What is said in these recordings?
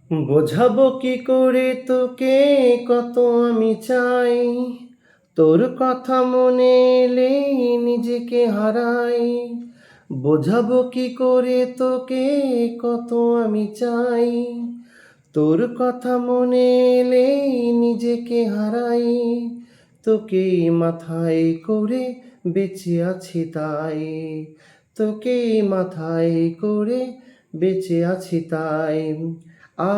বোঝাবো কি করে তোকে কত আমি চাই, তোর কথা মনে এলেই নিজেকে হারাই। বোঝাবো কি করে তোকে কত আমি চাই, তোর কথা মনে এলেই নিজেকে হারাই। তোকেই মাথায় করে বেঁচে আছি তাই, তোকেই মাথায় করে বেঁচে আছি তাই।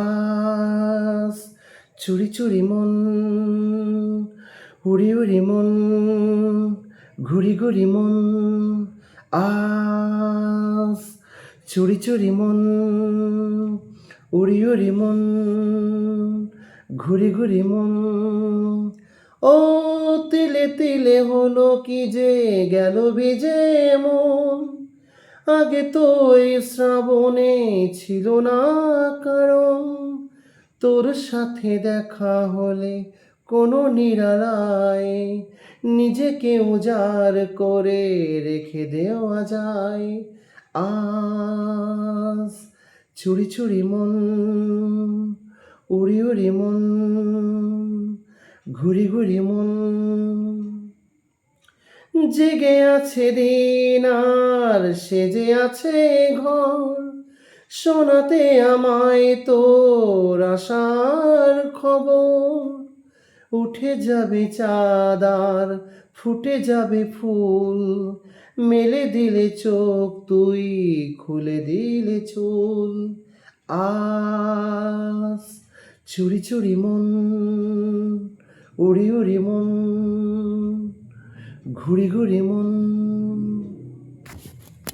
আজ চুরি চুরি মন, উড়ি উড়ি মন, ঘুরি ঘুরি মন। আজ চুরি চুরি মন, উড়ি উড়ি মন, ঘুরি ঘুরি মন। ও তিলে তিলে হলো কি যে গেল ভিজে মন, আগে তো এই শ্রাবণে ছিল না কারণ। তোর সাথে দেখা হলে কোনো নিরালায় নিজেকে উজাড় করে রেখে দেওয়া যায়। আজ চুরি চুরি মন, উড়ি উড়ি মন, ঘুরি ঘুরি মন। জেগে আছে দিন আর সেজে আছে ঘর, শোনাতে আমায় তোর আশার খবর। উঠে যাবে চাঁদ আর ফুটে যাবে ফুল, মেলে দিলে চোখ তুই খুলে দিলে চুল। আজ চুরি চুরি মন, উড়ি উড়ি মন, ঘুরি ঘুরি মন।